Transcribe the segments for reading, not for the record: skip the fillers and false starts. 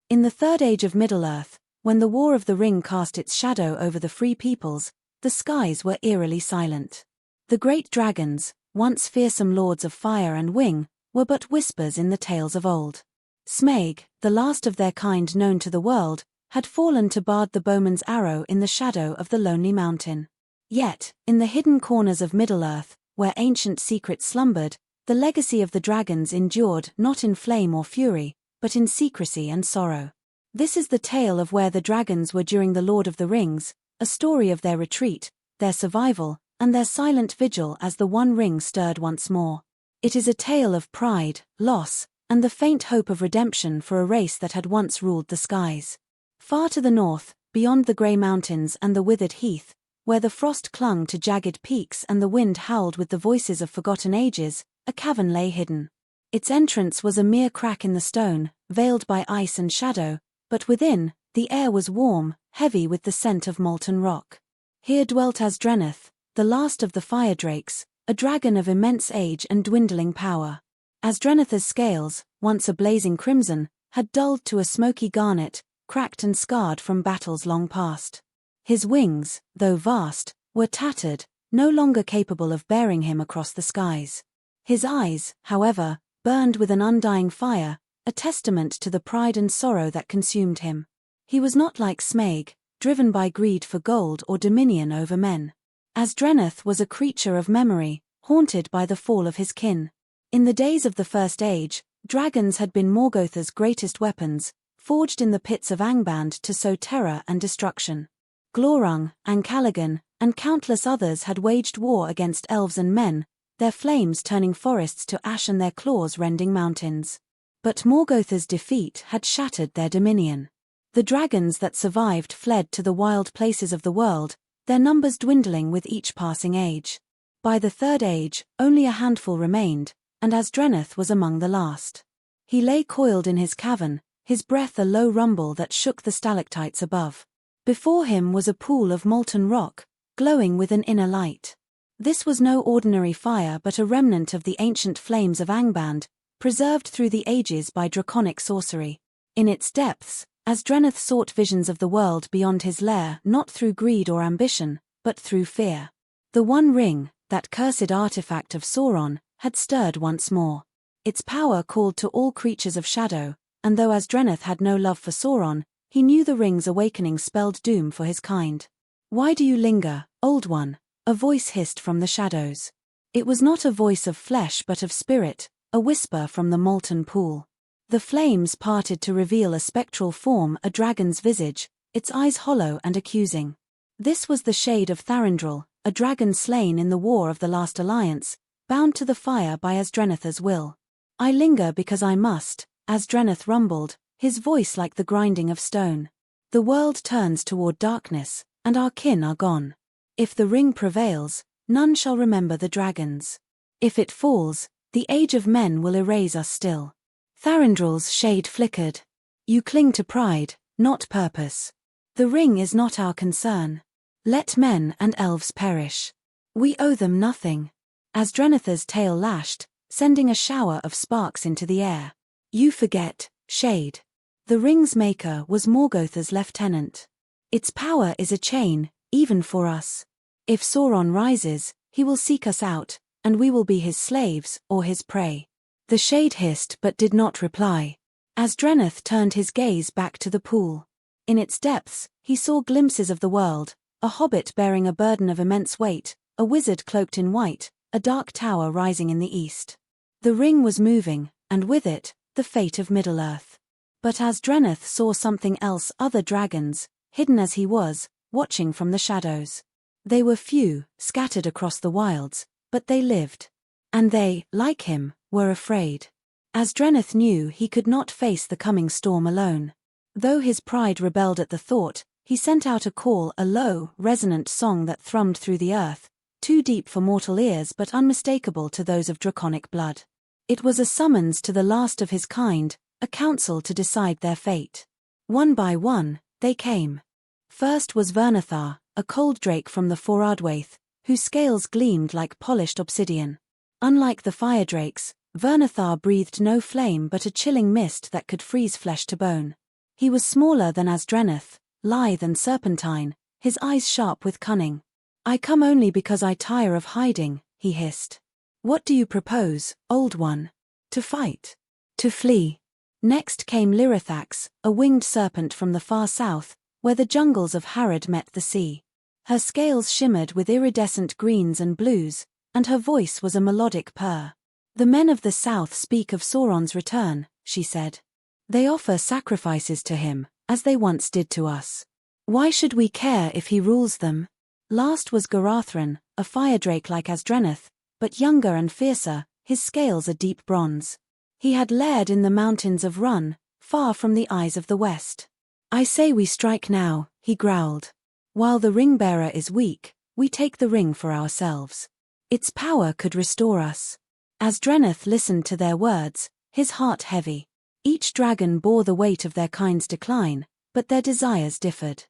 In the Third Age of Middle-earth, when the War of the Ring cast its shadow over the free peoples, the skies were eerily silent. The great dragons, once fearsome lords of fire and wing, were but whispers in the tales of old. Smaug, the last of their kind known to the world, had fallen to Bard the bowman's arrow in the shadow of the lonely mountain. Yet, in the hidden corners of Middle-earth, where ancient secrets slumbered, the legacy of the dragons endured not in flame or fury, but in secrecy and sorrow. This is the tale of where the dragons were during the Lord of the Rings, a story of their retreat, their survival, and their silent vigil as the One Ring stirred once more. It is a tale of pride, loss, and the faint hope of redemption for a race that had once ruled the skies. Far to the north, beyond the grey mountains and the withered heath, where the frost clung to jagged peaks and the wind howled with the voices of forgotten ages, a cavern lay hidden. Its entrance was a mere crack in the stone, veiled by ice and shadow, but within, the air was warm, heavy with the scent of molten rock. Here dwelt Asdreneth, the last of the fire drakes, a dragon of immense age and dwindling power. Asdreneth's scales, once a blazing crimson, had dulled to a smoky garnet, cracked and scarred from battles long past. His wings, though vast, were tattered, no longer capable of bearing him across the skies. His eyes, however, burned with an undying fire, a testament to the pride and sorrow that consumed him. He was not like Smaug, driven by greed for gold or dominion over men. Asdreneth was a creature of memory, haunted by the fall of his kin. In the days of the First Age, dragons had been Morgotha's greatest weapons, forged in the pits of Angband to sow terror and destruction. Glorung, Ancalagan, and countless others had waged war against elves and men, their flames turning forests to ash and their claws rending mountains. But Morgotha's defeat had shattered their dominion. The dragons that survived fled to the wild places of the world, their numbers dwindling with each passing age. By the Third Age, only a handful remained, and Asdreneth was among the last. He lay coiled in his cavern, his breath a low rumble that shook the stalactites above. Before him was a pool of molten rock, glowing with an inner light. This was no ordinary fire but a remnant of the ancient flames of Angband, preserved through the ages by draconic sorcery. In its depths, Asdreneth sought visions of the world beyond his lair not through greed or ambition, but through fear. The One Ring, that cursed artifact of Sauron, had stirred once more. Its power called to all creatures of shadow, and though Asdreneth had no love for Sauron, he knew the ring's awakening spelled doom for his kind. "Why do you linger, Old One?" a voice hissed from the shadows. It was not a voice of flesh but of spirit, a whisper from the molten pool. The flames parted to reveal a spectral form, a dragon's visage, its eyes hollow and accusing. This was the shade of Tharandral, a dragon slain in the War of the Last Alliance, bound to the fire by Asdreneth's will. "I linger because I must," Asdreneth rumbled, his voice like the grinding of stone. "The world turns toward darkness, and our kin are gone. If the ring prevails, none shall remember the dragons. If it falls, the age of men will erase us still." Tharandral's shade flickered. "You cling to pride, not purpose. The ring is not our concern. Let men and elves perish. We owe them nothing." Asdreneth's tail lashed, sending a shower of sparks into the air. "You forget, Shade. The ring's maker was Morgotha's lieutenant. Its power is a chain, even for us. If Sauron rises, he will seek us out, and we will be his slaves or his prey." The shade hissed but did not reply. Asdreneth turned his gaze back to the pool. In its depths, he saw glimpses of the world, a hobbit bearing a burden of immense weight, a wizard cloaked in white, a dark tower rising in the east. The ring was moving, and with it, the fate of Middle-earth. But Asdreneth saw something else, other dragons, hidden as he was, watching from the shadows. They were few, scattered across the wilds, but they lived. And they, like him, were afraid. Asdreneth knew he could not face the coming storm alone. Though his pride rebelled at the thought, he sent out a call, a low, resonant song that thrummed through the earth, too deep for mortal ears but unmistakable to those of draconic blood. It was a summons to the last of his kind, a council to decide their fate. One by one, they came. First was Vernathar, a cold drake from the Foradwaith, whose scales gleamed like polished obsidian. Unlike the fire drakes, Vernathar breathed no flame but a chilling mist that could freeze flesh to bone. He was smaller than Asdreneth, lithe and serpentine, his eyes sharp with cunning. "I come only because I tire of hiding," he hissed. "What do you propose, Old One? To fight? To flee?" Next came Lirithax, a winged serpent from the far south, where the jungles of Harad met the sea. Her scales shimmered with iridescent greens and blues, and her voice was a melodic purr. "The men of the south speak of Sauron's return," she said. "They offer sacrifices to him, as they once did to us. Why should we care if he rules them?" Last was Garathron, a firedrake like Asdreneth, but younger and fiercer, his scales a deep bronze. He had laired in the mountains of Run, far from the eyes of the west. "I say we strike now," he growled. "While the ring-bearer is weak, we take the ring for ourselves. Its power could restore us." Asdreneth listened to their words, his heart heavy. Each dragon bore the weight of their kind's decline, but their desires differed.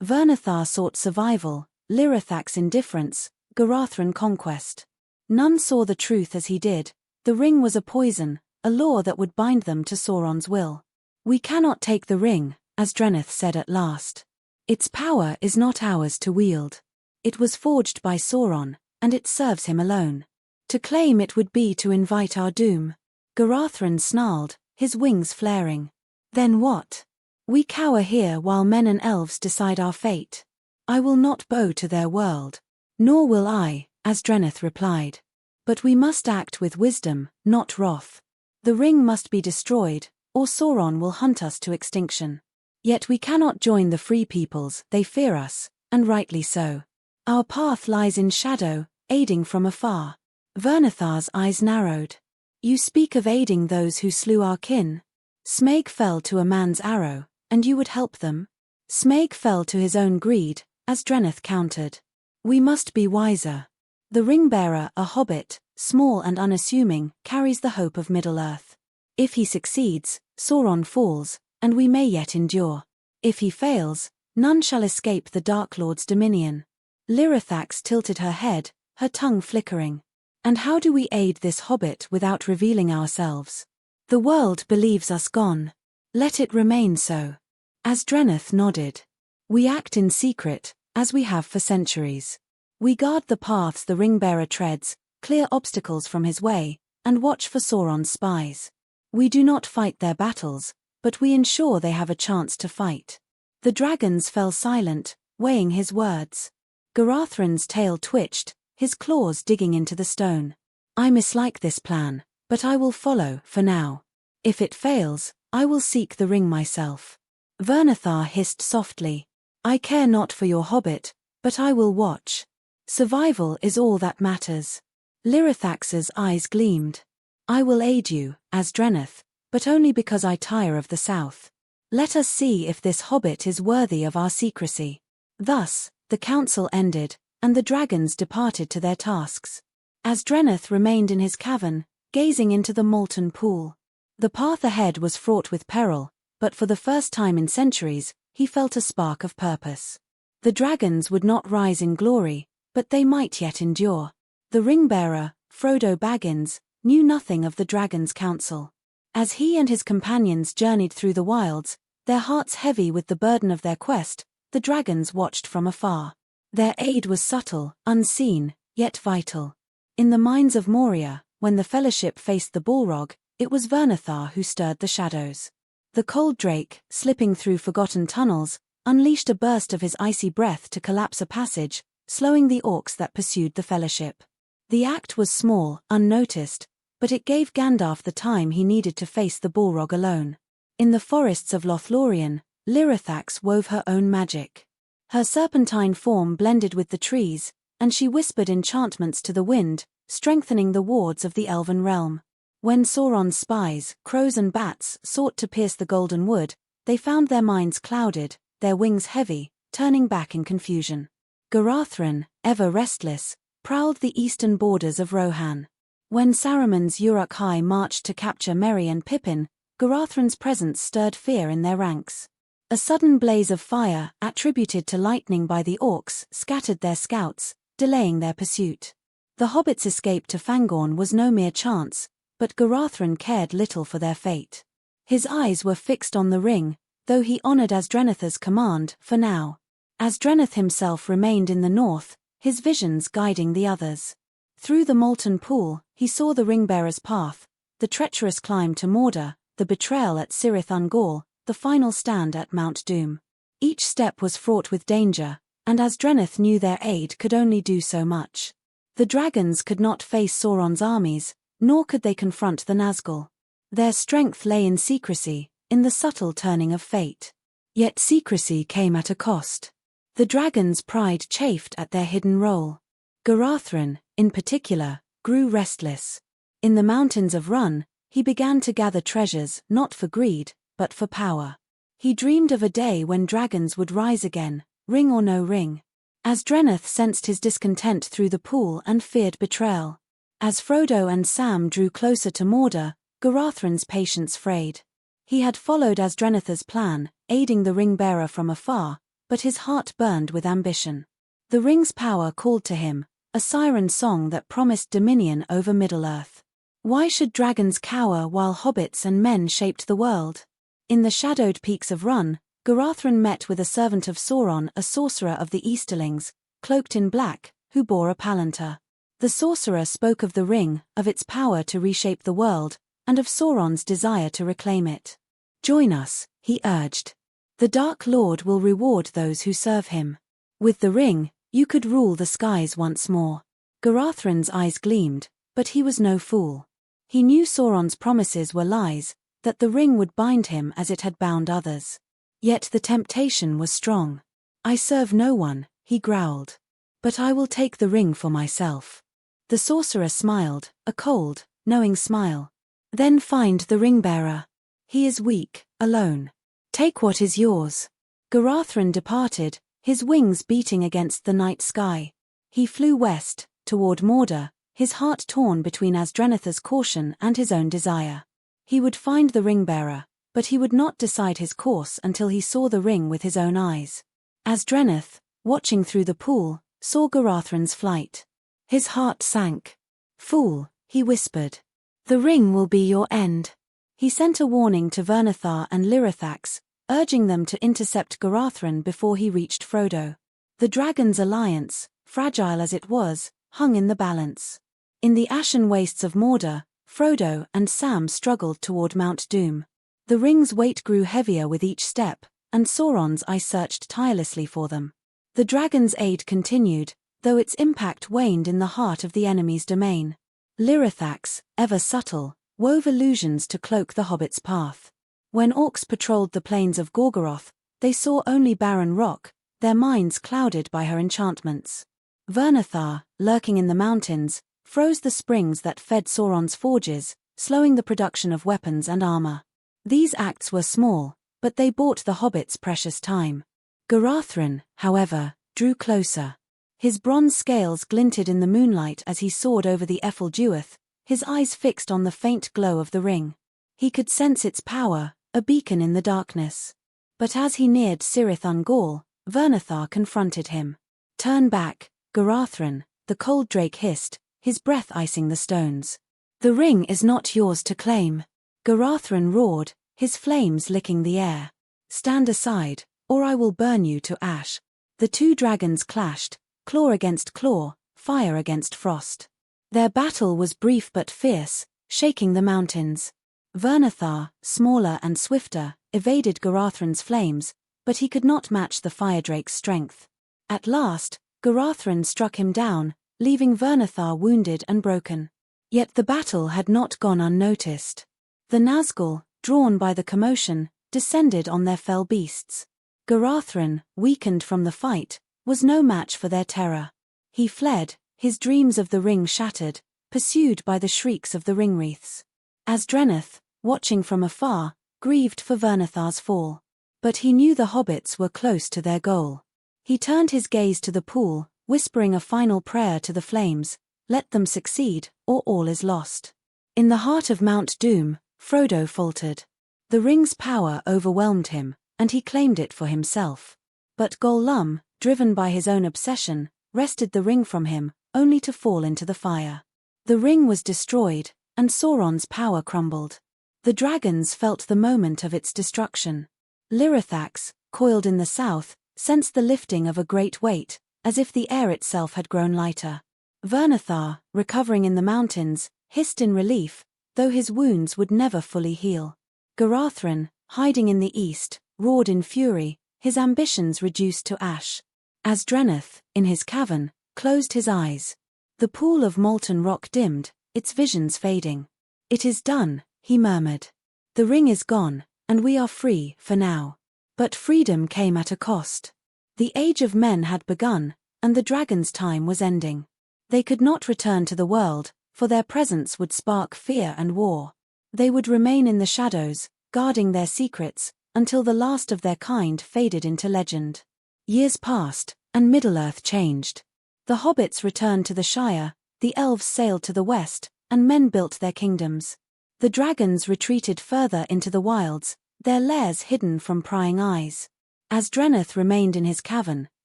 Vernethar sought survival, Lirithax indifference, Garathron conquest. None saw the truth as he did. The ring was a poison, a law that would bind them to Sauron's will. "We cannot take the ring," Asdreneth said at last. "Its power is not ours to wield. It was forged by Sauron, and it serves him alone. To claim it would be to invite our doom." Garathron snarled, his wings flaring. "Then what? We cower here while men and elves decide our fate. I will not bow to their world." "Nor will I," Asdreneth replied. "But we must act with wisdom, not wrath. The ring must be destroyed, or Sauron will hunt us to extinction. Yet we cannot join the free peoples, they fear us, and rightly so. Our path lies in shadow, aiding from afar." Vernethar's eyes narrowed. "You speak of aiding those who slew our kin. Smaug fell to a man's arrow, and you would help them?" "Smaug fell to his own greed," Asdreneth countered. "We must be wiser. The ring-bearer, a hobbit, small and unassuming, carries the hope of Middle-earth. If he succeeds, Sauron falls, and we may yet endure. If he fails, none shall escape the Dark Lord's dominion." Lirithax tilted her head, her tongue flickering. "And how do we aid this hobbit without revealing ourselves? The world believes us gone. Let it remain so." Asdreneth nodded. "We act in secret, as we have for centuries. We guard the paths the ring-bearer treads, clear obstacles from his way, and watch for Sauron's spies. We do not fight their battles, but we ensure they have a chance to fight." The dragons fell silent, weighing his words. Garathron's tail twitched, his claws digging into the stone. "I mislike this plan, but I will follow, for now. If it fails, I will seek the ring myself." Vernethar hissed softly. "I care not for your hobbit, but I will watch. Survival is all that matters." Lirithax's eyes gleamed. "I will aid you, Asdreneth, but only because I tire of the south. Let us see if this hobbit is worthy of our secrecy." Thus, the council ended, and the dragons departed to their tasks. Asdreneth remained in his cavern, gazing into the molten pool. The path ahead was fraught with peril, but for the first time in centuries, he felt a spark of purpose. The dragons would not rise in glory, but they might yet endure. The ring-bearer, Frodo Baggins, knew nothing of the Dragon's Council. As he and his companions journeyed through the wilds, their hearts heavy with the burden of their quest, the dragons watched from afar. Their aid was subtle, unseen, yet vital. In the mines of Moria, when the Fellowship faced the Balrog, it was Vernethar who stirred the shadows. The cold drake, slipping through forgotten tunnels, unleashed a burst of his icy breath to collapse a passage, slowing the orcs that pursued the Fellowship. The act was small, unnoticed, but it gave Gandalf the time he needed to face the Balrog alone. In the forests of Lothlorien, Lirithax wove her own magic. Her serpentine form blended with the trees, and she whispered enchantments to the wind, strengthening the wards of the elven realm. When Sauron's spies, crows and bats, sought to pierce the golden wood, they found their minds clouded, their wings heavy, turning back in confusion. Garathron, ever restless, prowled the eastern borders of Rohan. When Saruman's Uruk-hai marched to capture Merry and Pippin, Garathron's presence stirred fear in their ranks. A sudden blaze of fire, attributed to lightning by the orcs, scattered their scouts, delaying their pursuit. The hobbits' escape to Fangorn was no mere chance, but Garathron cared little for their fate. His eyes were fixed on the ring, though he honored Asdrenith's command for now. Asdrenith himself remained in the north, his visions guiding the others. Through the molten pool, he saw the ring-bearer's path, the treacherous climb to Mordor, the betrayal at Cirith Ungol, the final stand at Mount Doom. Each step was fraught with danger, and Asdrenith knew their aid could only do so much. The dragons could not face Sauron's armies, nor could they confront the Nazgul. Their strength lay in secrecy, in the subtle turning of fate. Yet secrecy came at a cost. The dragons' pride chafed at their hidden role. Garathrin, in particular, grew restless. In the mountains of Run, he began to gather treasures not for greed, but for power. He dreamed of a day when dragons would rise again, ring or no ring. Asdrenith sensed his discontent through the pool and feared betrayal. As Frodo and Sam drew closer to Mordor, Garathrin's patience frayed. He had followed Asdrenith's plan, aiding the ring-bearer from afar, but his heart burned with ambition. The ring's power called to him, a siren song that promised dominion over Middle-earth. Why should dragons cower while hobbits and men shaped the world? In the shadowed peaks of Run, Garathrin met with a servant of Sauron, a sorcerer of the Easterlings, cloaked in black, who bore a palantir. The sorcerer spoke of the ring, of its power to reshape the world, and of Sauron's desire to reclaim it. "Join us," he urged. "The Dark Lord will reward those who serve him. With the ring, you could rule the skies once more." Garathrin's eyes gleamed, but he was no fool. He knew Sauron's promises were lies, that the ring would bind him as it had bound others. Yet the temptation was strong. "I serve no one," he growled. "But I will take the ring for myself." The sorcerer smiled, a cold, knowing smile. "Then find the ring-bearer. He is weak, alone. Take what is yours." Garathrin departed, his wings beating against the night sky. He flew west, toward Mordor, his heart torn between Asdrenith's caution and his own desire. He would find the ring-bearer, but he would not decide his course until he saw the ring with his own eyes. Asdrenith, watching through the pool, saw Garathrin's flight. His heart sank. "Fool," he whispered. "The ring will be your end." He sent a warning to Vernethar and Lirithax, urging them to intercept Garathrin before he reached Frodo. The dragons' alliance, fragile as it was, hung in the balance. In the ashen wastes of Mordor, Frodo and Sam struggled toward Mount Doom. The ring's weight grew heavier with each step, and Sauron's eye searched tirelessly for them. The dragon's aid continued, though its impact waned in the heart of the enemy's domain. Lirithax, ever subtle, wove illusions to cloak the hobbit's path. When orcs patrolled the plains of Gorgoroth, they saw only barren rock, their minds clouded by her enchantments. Vernethar, lurking in the mountains, froze the springs that fed Sauron's forges, slowing the production of weapons and armor. These acts were small, but they bought the hobbits precious time. Garathrin, however, drew closer. His bronze scales glinted in the moonlight as he soared over the Ephel-Duath, his eyes fixed on the faint glow of the ring. He could sense its power, a beacon in the darkness. But as he neared Cirith Ungol, Vernethar confronted him. "Turn back, Garathrin," the cold drake hissed, his breath icing the stones. "The ring is not yours to claim." Garathrin roared, his flames licking the air. "Stand aside, or I will burn you to ash." The two dragons clashed, claw against claw, fire against frost. Their battle was brief but fierce, shaking the mountains. Vernethar, smaller and swifter, evaded Garathrin's flames, but he could not match the firedrake's strength. At last, Garathrin struck him down, leaving Vernethar wounded and broken. Yet the battle had not gone unnoticed. The Nazgul, drawn by the commotion, descended on their fell beasts. Garathrin, weakened from the fight, was no match for their terror. He fled, his dreams of the ring shattered, pursued by the shrieks of the ringwraiths. Asdrenith, watching from afar, grieved for Vernethar's fall. But he knew the hobbits were close to their goal. He turned his gaze to the pool, whispering a final prayer to the flames, "Let them succeed, or all is lost." In the heart of Mount Doom, Frodo faltered. The ring's power overwhelmed him, and he claimed it for himself. But Gollum, driven by his own obsession, wrested the ring from him, only to fall into the fire. The ring was destroyed, and Sauron's power crumbled. The dragons felt the moment of its destruction. Lirithax, coiled in the south, sensed the lifting of a great weight, as if the air itself had grown lighter. Vernathar, recovering in the mountains, hissed in relief, though his wounds would never fully heal. Garathron, hiding in the east, roared in fury, his ambitions reduced to ash. Asdreneth, in his cavern, closed his eyes. The pool of molten rock dimmed, its visions fading. "It is done," he murmured. "The ring is gone, and we are free, for now." But freedom came at a cost. The age of men had begun, and the dragon's time was ending. They could not return to the world, for their presence would spark fear and war. They would remain in the shadows, guarding their secrets, until the last of their kind faded into legend. Years passed, and Middle-earth changed. The hobbits returned to the Shire, the elves sailed to the west, and men built their kingdoms. The dragons retreated further into the wilds, their lairs hidden from prying eyes. Asdreneth remained in his cavern,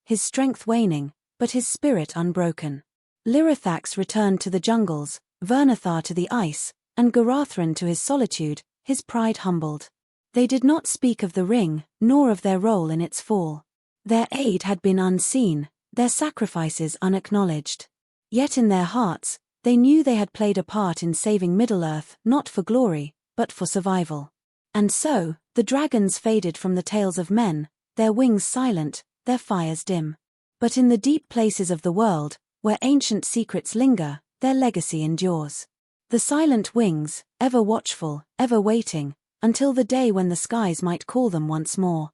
his strength waning, but his spirit unbroken. Lirithax returned to the jungles, Vernathar to the ice, and Garathron to his solitude, his pride humbled. They did not speak of the ring, nor of their role in its fall. Their aid had been unseen, their sacrifices unacknowledged. Yet in their hearts, they knew they had played a part in saving Middle-earth, not for glory, but for survival. And so, the dragons faded from the tales of men, their wings silent, their fires dim. But in the deep places of the world, where ancient secrets linger, their legacy endures. The silent wings, ever watchful, ever waiting, until the day when the skies might call them once more.